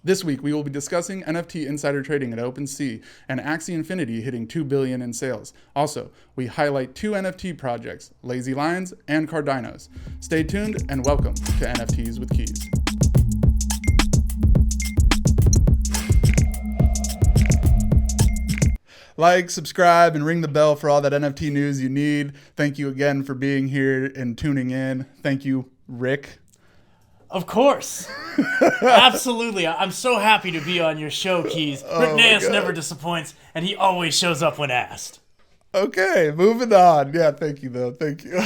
This week, we will be discussing NFT insider trading at OpenSea and Axie Infinity hitting $2 billion in sales. Also, we highlight 2 NFT projects, Lazy Lions and Cardinos. Stay tuned and welcome to NFTs with Keys. Like, subscribe, and ring the bell for all that NFT news you need. Thank you again for being here and tuning in. Thank you, Rick. Of course. Absolutely. I'm so happy to be on your show, Keys. Rick Nance never disappoints, and he always shows up when asked. Okay, moving on. Yeah, thank you, though. Thank you.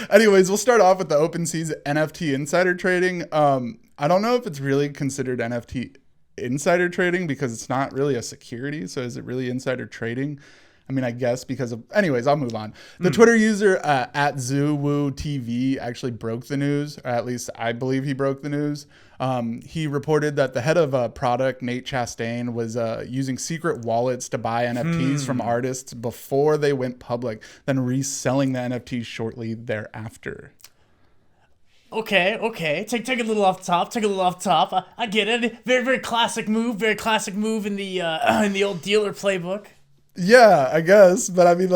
Anyways, we'll start off with the OpenSea's NFT insider trading. I don't know if it's really considered NFT insider trading because it's not really a security. So is it really insider trading? I mean, I guess because of... Anyways, I'll move on. The Twitter user at ZooWooTV actually broke the news, or at least I believe he broke the news. He reported that the head of a product, Nate Chastain, was using secret wallets to buy NFTs from artists before they went public, then reselling the NFTs shortly thereafter. Okay. Take a little off the top. I get it. Very classic move. Very classic move in the old dealer playbook. Yeah, I guess. But I mean,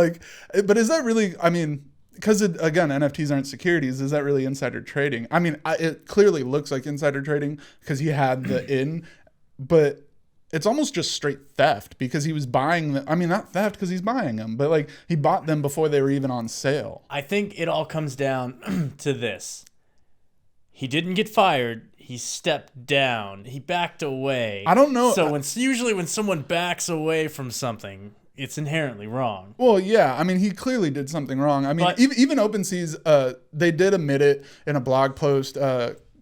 but is that really, because again, NFTs aren't securities. Is that really insider trading? I mean, it clearly looks like insider trading because he had the but it's almost just straight theft because he was buying them. I mean, not theft because he's buying them, but he bought them before they were even on sale. I think it all comes down to this. He didn't get fired. He stepped down. He backed away. I don't know. So usually when someone backs away from something, it's inherently wrong. Well, yeah. I mean, he clearly did something wrong. I mean, even OpenSea's, they did admit it in a blog post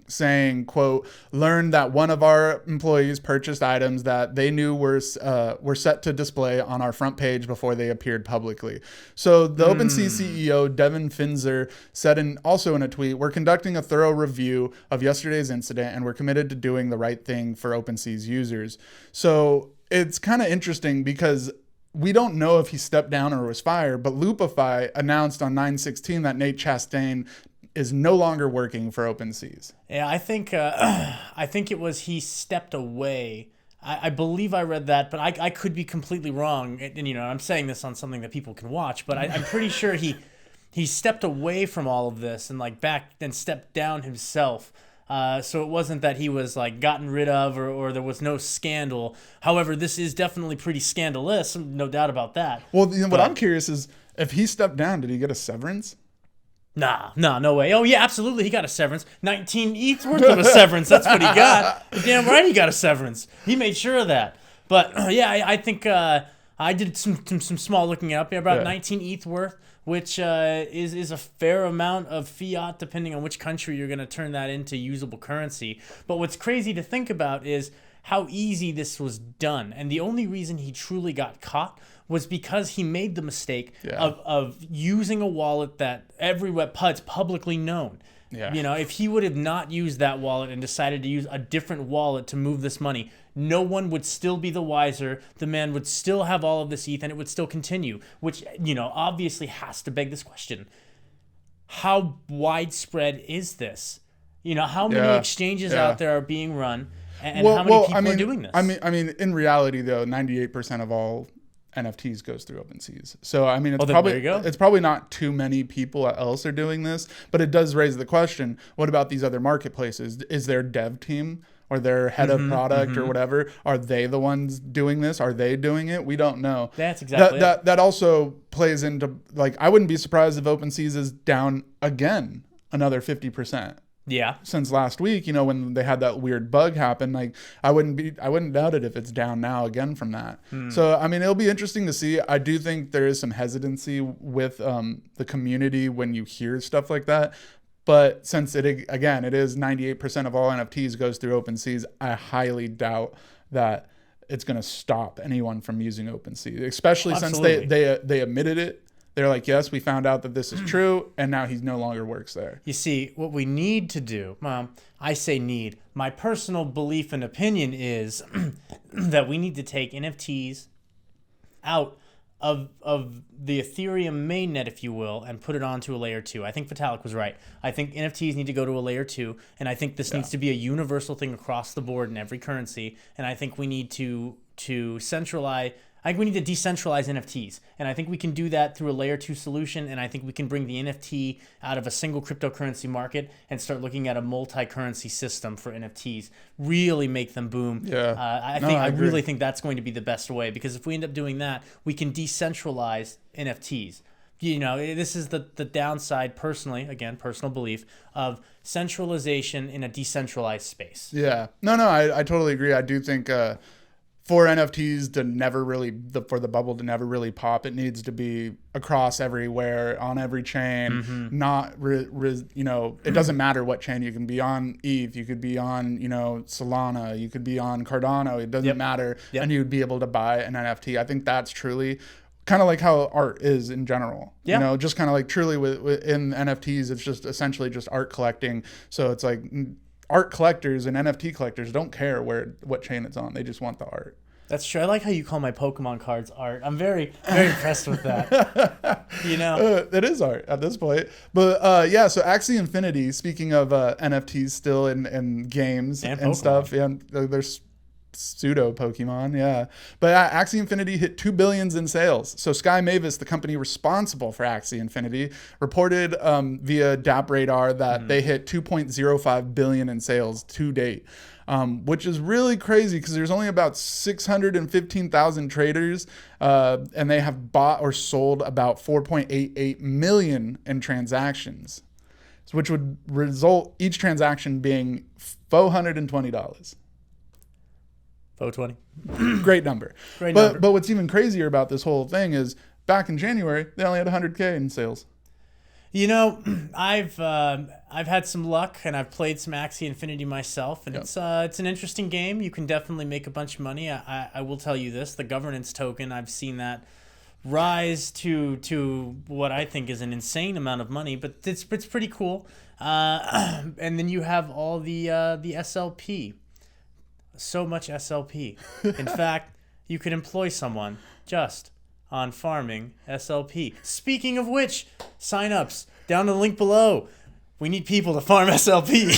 saying, quote, learned that one of our employees purchased items that they knew were set to display on our front page before they appeared publicly. So the OpenSea CEO, Devin Finzer, said also in a tweet, we're conducting a thorough review of yesterday's incident and we're committed to doing the right thing for OpenSea's users. So it's kind of interesting because we don't know if he stepped down or was fired, but Loopify announced on 9/16 that Nate Chastain is no longer working for OpenSeas. Yeah, I think it was he stepped away. I believe I read that, but I could be completely wrong. And I'm saying this on something that people can watch, but I'm pretty sure he stepped away from all of this and stepped down himself. So it wasn't that he was gotten rid of or there was no scandal. However, this is definitely pretty scandalous, no doubt about that. Well, what I'm curious is if he stepped down, did he get a severance? Nah, no way. Oh yeah, absolutely, he got a severance. 19 ETH worth of a severance. That's what he got. Damn right, he got a severance. He made sure of that. But yeah, I think I did some small looking up. About 19 ETH worth, which is a fair amount of fiat, depending on which country you're going to turn that into usable currency. But what's crazy to think about is how easy this was done. And the only reason he truly got caught was because he made the mistake of using a wallet that it's publicly known. Yeah. If he would have not used that wallet and decided to use a different wallet to move this money, no one would still be the wiser. The man would still have all of this ETH and it would still continue, which, obviously has to beg this question. How widespread is this? How many exchanges out there are being run and how many people are doing this? I mean, in reality, though, 98% of all NFTs goes through OpenSeas. So it's probably not too many people else are doing this, but it does raise the question, what about these other marketplaces? Is their dev team or their head of product or whatever, are they the ones doing this? Are they doing it? We don't know. That's exactly that also plays into, I wouldn't be surprised if OpenSeas is down again another 50%. Yeah. Since last week, when they had that weird bug happen, I wouldn't doubt it if it's down now again from that. So, it'll be interesting to see. I do think there is some hesitancy with the community when you hear stuff like that. But since it is 98% of all NFTs goes through OpenSeas, I highly doubt that it's going to stop anyone from using OpenSea, especially since they admitted it. They're like, yes, we found out that this is true, and now he no longer works there. You see, what we need to do, I say need. My personal belief and opinion is that we need to take NFTs out of the Ethereum mainnet, if you will, and put it onto a layer 2. I think Vitalik was right. I think NFTs need to go to a layer 2, and I think this needs to be a universal thing across the board in every currency. And I think we need to centralize. I think we need to decentralize NFTs, and I think we can do that through a layer 2 solution, and I think we can bring the NFT out of a single cryptocurrency market and start looking at a multi-currency system for NFTs, really make them boom. Yeah. I really think that's going to be the best way, because if we end up doing that, we can decentralize NFTs. You know, this is the downside, personally, again, personal belief, of centralization in a decentralized space. Yeah. No, I totally agree. I do think for NFTs to never really, for the bubble to never really pop, it needs to be across everywhere, on every chain, not, you know, it doesn't matter what chain. You can be on ETH, you could be on, you know, Solana, you could be on Cardano, it doesn't matter, and you'd be able to buy an NFT. I think that's truly kind of like how art is in general, you know, just kind of like truly in NFTs, it's just essentially just art collecting. So it's like, art collectors and NFT collectors don't care what chain it's on. They just want the art. That's true. I like how you call my Pokemon cards art. I'm very, very impressed with that. You know, it is art at this point. But yeah, so Axie Infinity. Speaking of NFTs, still in games and stuff, and there's pseudo Pokemon, yeah. But Axie Infinity hit $2 billion in sales. So Sky Mavis, the company responsible for Axie Infinity, reported via DApp Radar that they hit $2.05 billion in sales to date, which is really crazy because there's only about 615,000 traders, and they have bought or sold about 4.88 million in transactions, which would result each transaction being $420. 420. Great number. But what's even crazier about this whole thing is back in January, they only had 100K in sales. You know, I've had some luck, and I've played some Axie Infinity myself, and it's an interesting game. You can definitely make a bunch of money. I will tell you this: the governance token, I've seen that rise to what I think is an insane amount of money, but it's pretty cool. And then you have all the SLP. So much SLP. In fact, you could employ someone just on farming SLP. Speaking of which, signups down the link below. We need people to farm SLP.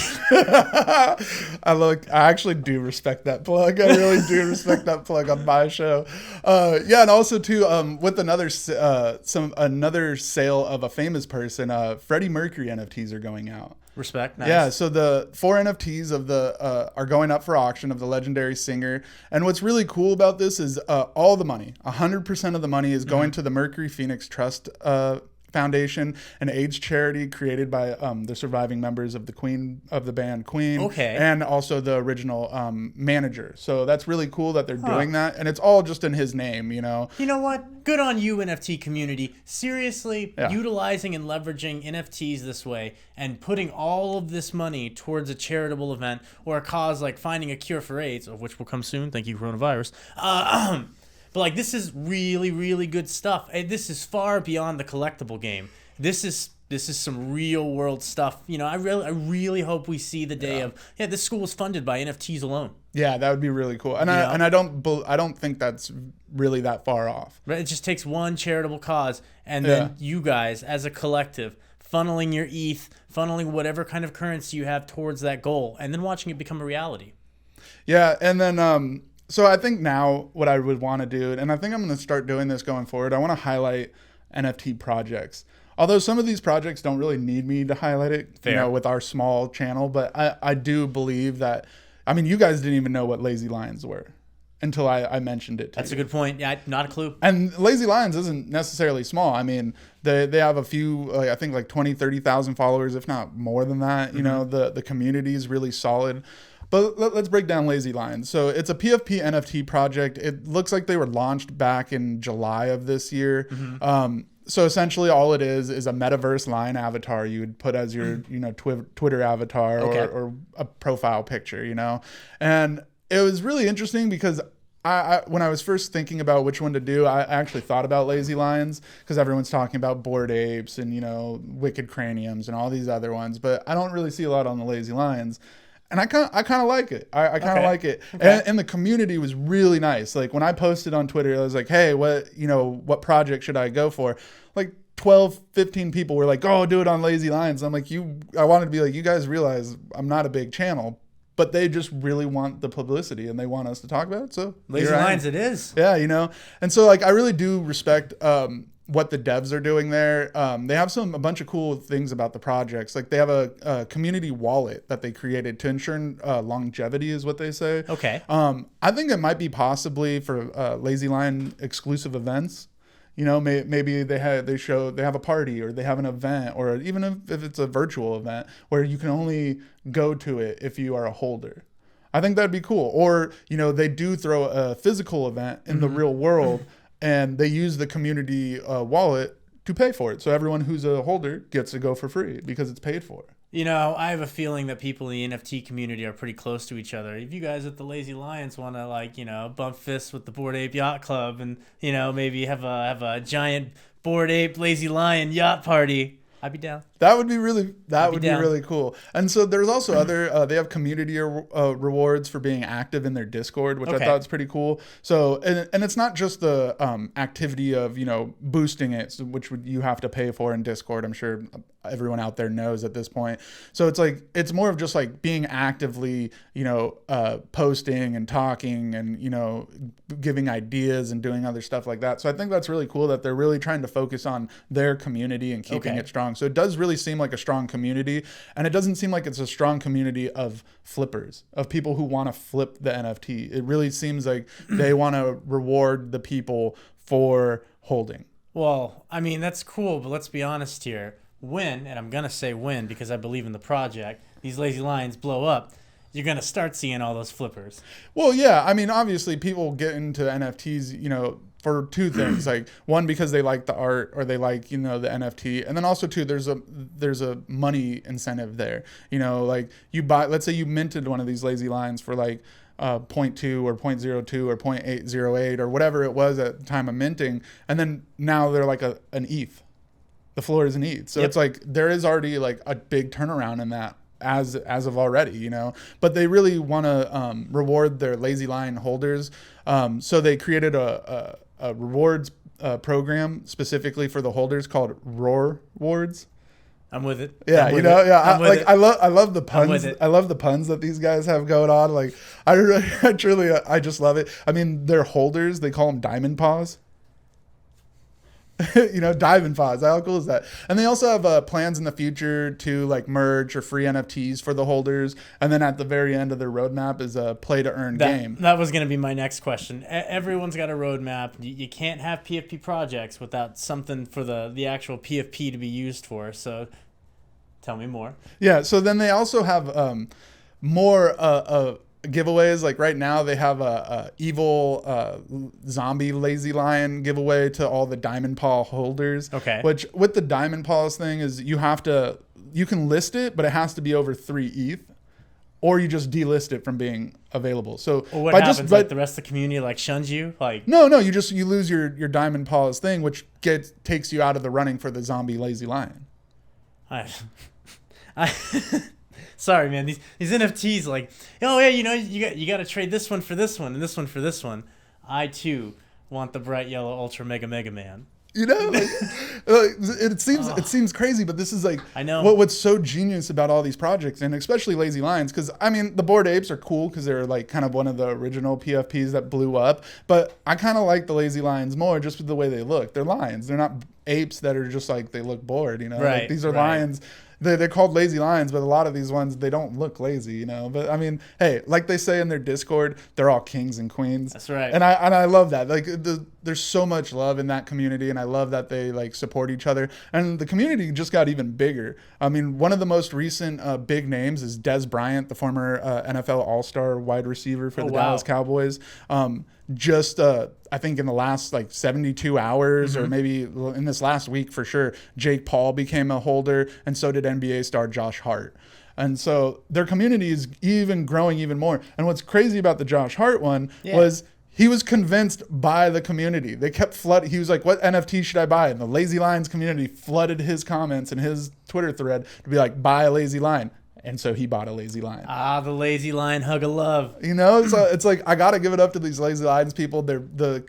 I actually do respect that plug. I really do respect that plug on my show. Yeah, and also too, with another sale of a famous person, Freddie Mercury NFTs are going out. Respect. Nice. Yeah, so the 4 NFTs of the are going up for auction of the legendary singer. And what's really cool about this is all the money, 100% of the money is going to the Mercury Phoenix Trust Foundation, an AIDS charity created by the surviving members of the band Queen, and also the original manager. So that's really cool that they're doing that, and it's all just in his name, you know. You know what? Good on you, NFT community. Seriously, utilizing and leveraging NFTs this way and putting all of this money towards a charitable event or a cause like finding a cure for AIDS, of which will come soon. Thank you, coronavirus. But like, this is really, really good stuff. And this is far beyond the collectible game. This is some real world stuff. You know, I really hope we see the day of this school was funded by NFTs alone. Yeah, that would be really cool. And I don't think that's really that far off. Right? It just takes one charitable cause, and then you guys as a collective funneling your ETH, funneling whatever kind of currency you have towards that goal, and then watching it become a reality. Yeah, and then so I think now what I would want to do, and I think I'm going to start doing this going forward, I want to highlight NFT projects. Although some of these projects don't really need me to highlight it, you know, with our small channel, but I do believe that, I mean, you guys didn't even know what Lazy Lions were until I mentioned it to That's a good point. Yeah, not a clue. And Lazy Lions isn't necessarily small. I mean, they have a few, I think like 20, 30,000 followers, if not more than that. You know, the community is really solid. But let's break down Lazy Lions. So it's a PFP NFT project. It looks like they were launched back in July of this year. So essentially all it is a metaverse lion avatar you would put as your, you know, Twitter avatar or a profile picture, you know. And it was really interesting because I when I was first thinking about which one to do, I actually thought about Lazy Lions because everyone's talking about Bored Apes and, you know, Wicked Craniums and all these other ones. But I don't really see a lot on the Lazy Lions. And I kind of like it. I kind of like it. And the community was really nice. Like when I posted on Twitter, I was like, hey, what project should I go for? Like 12, 15 people were like, oh, do it on Lazy Lions. I'm like, I wanted to be like, you guys realize I'm not a big channel, but they just really want the publicity and they want us to talk about it. So Lazy Lions it is. Yeah, And so like I really do respect what the devs are doing there. They have a bunch of cool things about the projects. Like they have a community wallet that they created to ensure longevity is what they say. Okay. I think it might be possibly for Lazy Lion exclusive events. Maybe they have a party or they have an event, or even if it's a virtual event where you can only go to it if you are a holder. I think that'd be cool. Or, they do throw a physical event in the real world and they use the community wallet to pay for it. So everyone who's a holder gets to go for free because it's paid for. I have a feeling that people in the NFT community are pretty close to each other. If you guys at the Lazy Lions want to bump fists with the Bored Ape Yacht Club and, maybe have a giant Bored Ape Lazy Lion yacht party, I'd be down. That would be really cool. And so there's also other they have community rewards for being active in their Discord, which I thought was pretty cool. So and it's not just the activity of boosting it, which you have to pay for in Discord. I'm sure everyone out there knows at this point. So it's more of just like being actively posting and talking and giving ideas and doing other stuff like that. So I think that's really cool that they're really trying to focus on their community and keeping it strong. So it does really seem like a strong community, and it doesn't seem like it's a strong community of flippers, of people who want to flip the NFT. It really seems like they want to reward the people for holding. Well, I mean, that's cool, but let's be honest here. And I'm going to say when because I believe in the project, these Lazy Lions blow up, you're going to start seeing all those flippers. Well, yeah. I mean, obviously people get into NFTs, for two things. Like one, because they like the art or they like, the NFT. And then also two, there's a money incentive there. Like let's say you minted one of these Lazy Lions for like 0.2 or 0.02 or 0.808 or whatever it was at the time of minting. And then now they're like an ETH. The floor is an ETH. So it's like there is already like a big turnaround in that as of already, but they really want to reward their Lazy Lion holders. So they created a rewards program specifically for the holders called Roar Rewards. I'm with it. Yeah, I love the puns. I love the puns that these guys have going on. Like I just love it. I mean, they're holders. They call them Diamond Paws. Diamond Paws. How cool is that? And they also have plans in the future to like merge or free NFTs for the holders. And then at the very end of their roadmap is a play to earn game. That was going to be my next question. Everyone's got a roadmap. You can't have PFP projects without something for the actual PFP to be used for. So tell me more. Yeah. So then they also have more giveaways. Like right now they have a evil zombie Lazy Lion giveaway to all the Diamond Paw holders. Okay. Which with the Diamond Paws thing is you can list it, but it has to be over 3 ETH, or you just delist it from being available. So what happens? Like the rest of the community like shuns you? Like no, you lose your Diamond Paws thing, which takes you out of the running for the zombie Lazy Lion. Sorry, man. These NFTs, like, oh yeah, you got to trade this one for this one and this one for this one. I too want the bright yellow ultra mega man. It seems crazy, but this is like I know what's so genius about all these projects, and especially Lazy Lions, because I mean the Bored Apes are cool because they're like kind of one of the original PFPs that blew up, but I kind of like the Lazy Lions more just with the way they look. They're lions. They're not apes that are just like they look bored. Right. Like, these are lions. They're called Lazy Lions, but a lot of these ones, they don't look lazy, But I mean, hey, like they say in their Discord, they're all kings and queens. That's right. And I love that. Like there's so much love in that community, and I love that they like support each other. And the community just got even bigger. I mean, one of the most recent big names is Dez Bryant, the former NFL All-Star wide receiver for the Dallas Cowboys. I think in the last like 72 hours or maybe in this last week for sure, Jake Paul became a holder, and so did NBA star Josh Hart. And so their community is even growing even more. And what's crazy about the Josh Hart one was he was convinced by the community. They kept flooding. He was like, what NFT should I buy? And the Lazy Lions community flooded his comments and his Twitter thread to be like, buy a Lazy Lion. And so he bought a Lazy Lion. Ah, the Lazy Lion hug of love. You know, so it's like I gotta give it up to these Lazy Lions people. They're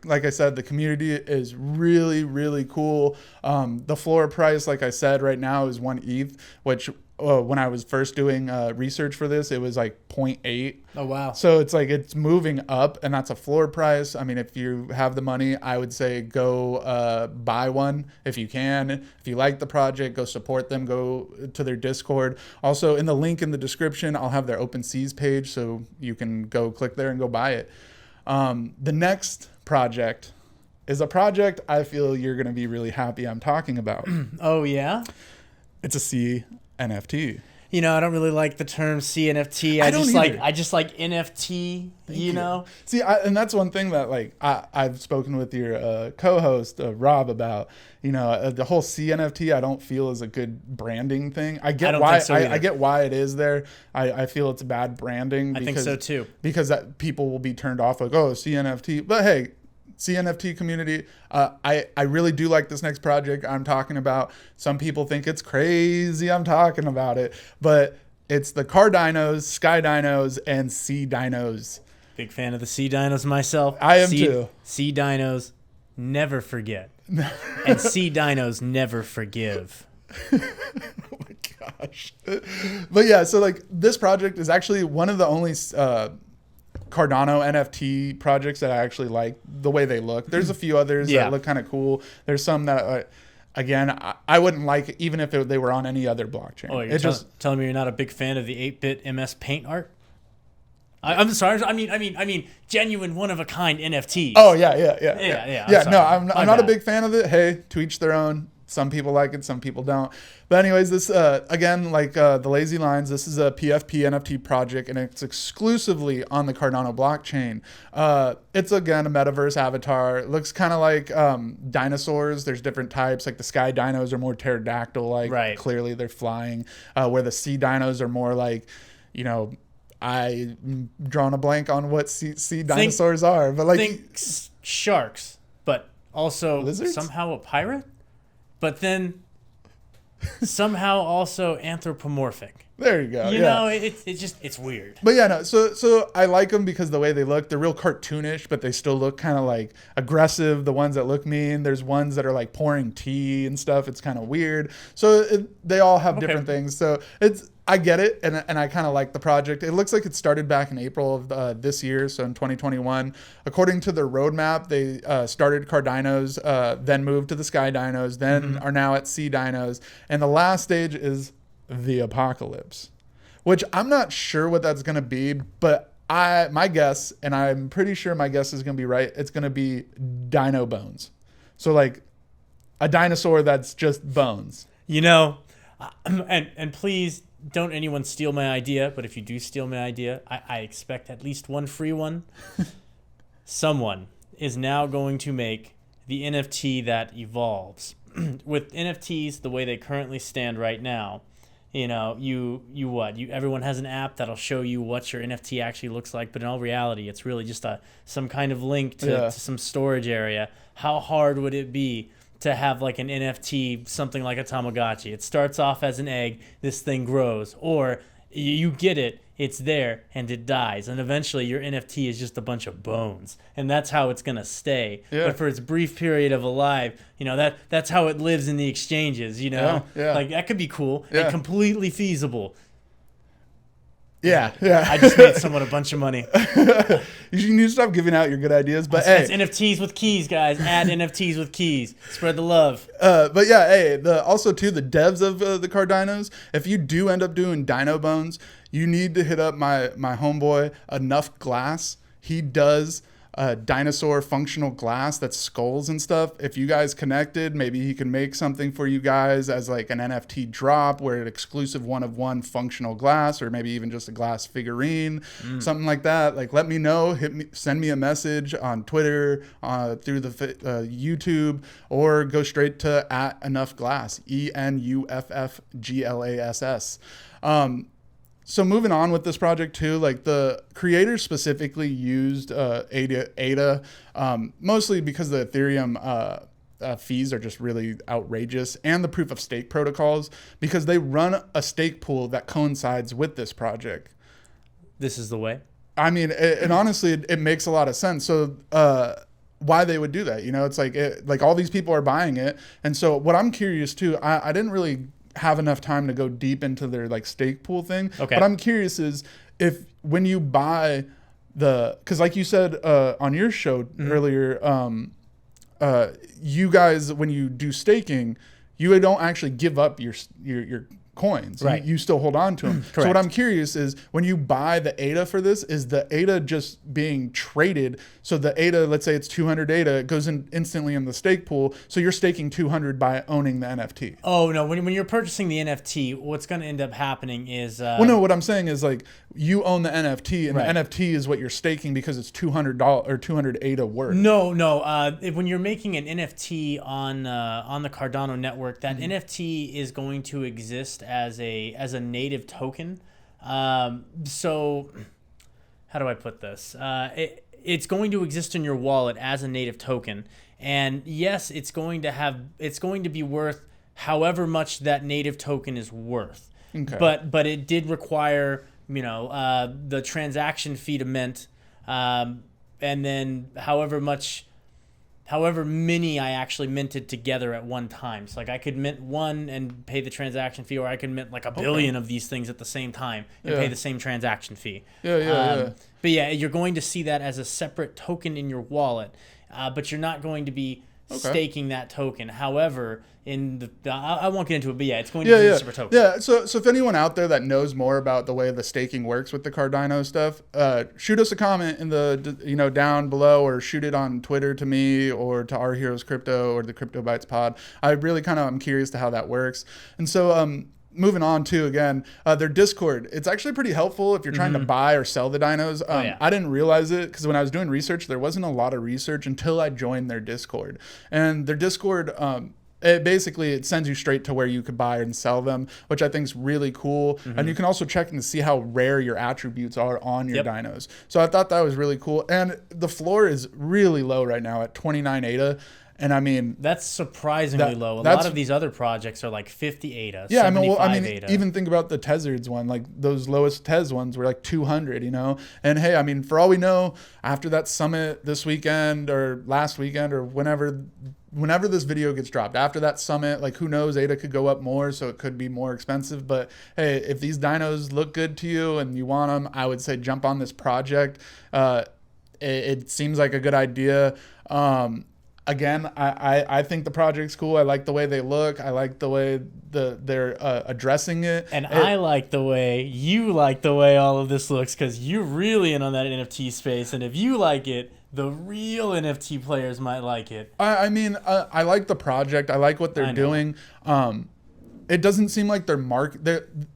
like I said, the community is really, really cool. The floor price, like I said, right now is 1 ETH, which when I was first doing research for this, it was like 0.8. Oh wow! So it's like it's moving up, and that's a floor price. I mean, if you have the money, I would say go buy one if you can. If you like the project, go support them. Go to their Discord. Also, in the link in the description, I'll have their OpenSea's page, so you can go click there and go buy it. The next project is a project I feel you're going to be really happy I'm talking about. Oh yeah, it's a CNFT. You know, I don't really like the term CNFT. I just like NFT. You know. See, and that's one thing that like I've spoken with your co-host Rob about. You know, the whole CNFT I don't feel is a good branding thing. I get why I get why it is there. I feel it's bad branding. I think so too. Because that people will be turned off like, oh, CNFT. But hey, CNFT community, I really do like this next project I'm talking about. Some people think it's crazy I'm talking about it, but it's the Cardinos, Sky Dinos, and Sea Dinos. Big fan of the Sea Dinos myself. I am too. Sea Dinos never forget. And Sea Dinos never forgive. Oh my gosh. But yeah, so like this project is actually one of the only Cardano NFT projects that I actually like the way they look. There's a few others that look kind of cool. There's some that, again, I wouldn't like even if they were on any other blockchain. Oh, you're telling me you're not a big fan of the 8-bit MS Paint art? I'm sorry. I mean, genuine one-of-a-kind NFTs. Oh, yeah. No, I'm not a big fan of it. Hey, to each their own. Some people like it, some people don't. But anyways, this, again, like the Lazy Lions, this is a PFP NFT project, and it's exclusively on the Cardano blockchain. It's, again, a metaverse avatar. It looks kind of like dinosaurs. There's different types. Like the Sky Dinos are more pterodactyl-like. Right. Clearly, they're flying. Where the Sea Dinos are more like, you know, I'm drawing a blank on what sea dinosaurs are. But like think sharks, but also lizards? Somehow a pirate? But then somehow also anthropomorphic. There you go. You know, it's weird. But yeah, no. So I like them because the way they look, they're real cartoonish, but they still look kind of like aggressive. The ones that look mean. There's ones that are like pouring tea and stuff. It's kind of weird. So they all have different things. So I get it, and I kind of like the project. It looks like it started back in April of this year, so in 2021. According to their roadmap, they started Cardinos, then moved to the Sky Dinos, then are now at Sea Dinos, and the last stage is the Apocalypse, which I'm not sure what that's going to be, but my guess, and I'm pretty sure my guess is going to be right, it's going to be dino bones. So like a dinosaur that's just bones. You know, and please don't anyone steal my idea, but if you do steal my idea, I expect at least one free one. Someone is now going to make the NFT that evolves. With NFTs, the way they currently stand right now, you know, everyone has an app that'll show you what your NFT actually looks like, but in all reality, it's really just some kind of link to some storage area. How hard would it be to have like an NFT, something like a Tamagotchi? It starts off as an egg, this thing grows, or you get it, it's there, and it dies, and eventually your NFT is just a bunch of bones, and that's how it's gonna stay. But for its brief period of alive, you know, that's how it lives in the exchanges. You know, like that could be cool and completely feasible. Yeah. I just made someone a bunch of money. You need to stop giving out your good ideas. But it's NFTs with keys, guys. Add NFTs with keys. Spread the love. But yeah, hey, also too, the devs of the Cardinos, if you do end up doing Dino Bones, you need to hit up my homeboy Enough Glass. He does dinosaur functional glass that's skulls and stuff. If you guys connected, maybe he can make something for you guys as like an NFT drop where an exclusive one-of-one functional glass, or maybe even just a glass figurine, something like that. Like, let me know. Send me a message on Twitter, through the YouTube, or go straight to @EnoughGlass, ENUFFGLASS. So moving on with this project too, like the creators specifically used ADA, mostly because the Ethereum fees are just really outrageous, and the proof of stake protocols, because they run a stake pool that coincides with this project. This is the way. I mean, and honestly, it makes a lot of sense. So why they would do that? You know, it's like all these people are buying it, and so what I'm curious too. I didn't really have enough time to go deep into their like stake pool thing. Okay. But I'm curious is if when you buy because like you said on your show earlier, you guys, when you do staking, you don't actually give up your coins. Right. You still hold on to them. So what I'm curious is when you buy the ADA for this, is the ADA just being traded? So the ADA, let's say it's 200 ADA, it goes in instantly in the stake pool. So you're staking 200 by owning the NFT. Oh, no. When you're purchasing the NFT, what's going to end up happening is... well, no, what I'm saying is like you own the NFT, and Right. the NFT is what you're staking because it's $200 or 200 ADA worth. No. When you're making an NFT on the Cardano network, that NFT is going to exist as a native token. So how do I put this? It's going to exist in your wallet as a native token, and yes, it's going to be worth however much that native token is worth. Okay. But it did require the transaction fee to mint, and then however many I actually minted together at one time. So like I could mint one and pay the transaction fee, or I could mint like a billion of these things at the same time and pay the same transaction fee. Yeah. But yeah, you're going to see that as a separate token in your wallet, but you're not going to be staking that token. However, I won't get into it, but yeah, it's going to be a separate token. Yeah, so if anyone out there that knows more about the way the staking works with the Cardino stuff, shoot us a comment in the down below, or shoot it on Twitter to me or to Argyros Crypto or the Crypto Bytes Pod. I really I'm curious to how that works. And so moving on to, again, their Discord. It's actually pretty helpful if you're trying to buy or sell the dinos. I didn't realize it because when I was doing research, there wasn't a lot of research until I joined their Discord. And their Discord, it sends you straight to where you could buy and sell them, which I think is really cool. And you can also check and see how rare your attributes are on your dinos. So I thought that was really cool. And the floor is really low right now at 29 ADA. And I mean, that's surprisingly low. A lot of these other projects are like 50 ADA, 75 ADA. Even think about the Tezards one, like those lowest Tez ones were like 200, And hey, I mean, for all we know, after that summit this weekend or last weekend or whenever this video gets dropped, after that summit, like who knows, ADA could go up more, so it could be more expensive. But hey, if these dinos look good to you and you want them, I would say jump on this project. It seems like a good idea. Again, I think the project's cool. I like the way they look. I like the way they're addressing it. And I like the way you like the way all of this looks, because you're really in on that NFT space. And if you like it, the real NFT players might like it. I mean, I like the project. I like what they're doing. It doesn't seem like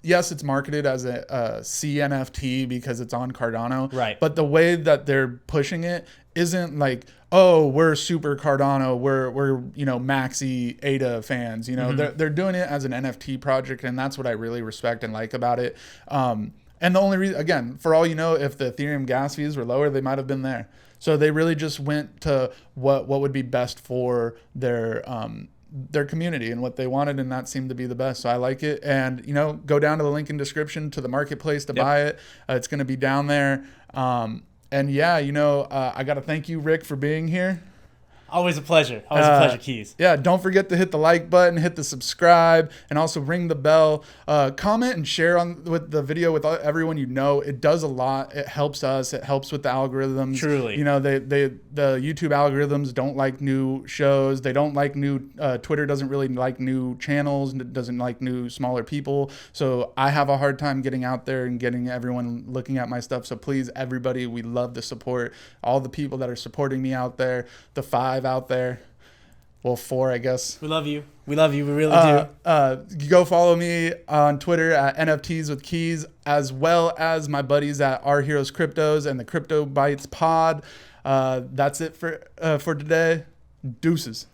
yes, it's marketed as a CNFT because it's on Cardano. Right. But the way that they're pushing it isn't like, oh, we're super Cardano, we're maxi ADA fans. They're doing it as an NFT project, and that's what I really respect and like about it. And the only reason, again, for all you know, if the Ethereum gas fees were lower, they might have been there. So they really just went to what would be best for their community and what they wanted, and that seemed to be the best. So I like it. And go down to the link in description to the marketplace to buy it. It's going to be down there. And yeah, I got to thank you, Rick, for being here. Always a pleasure. Always a pleasure, Keys. Yeah, don't forget to hit the like button, hit the subscribe, and also ring the bell. Comment and share with the video with everyone you know. It does a lot. It helps us. It helps with the algorithms. Truly. The YouTube algorithms don't like new shows. They don't like new. Twitter doesn't really like new channels. Doesn't like new smaller people. So I have a hard time getting out there and getting everyone looking at my stuff. So please, everybody, we love the support. All the people that are supporting me out there. The 5 out there. Well, 4, I guess. We love you. We love you. We really do. Go follow me on Twitter at NFTs with Keys, as well as my buddies at Argyros Cryptos and the Crypto Bytes Pod. That's it for today. Deuces.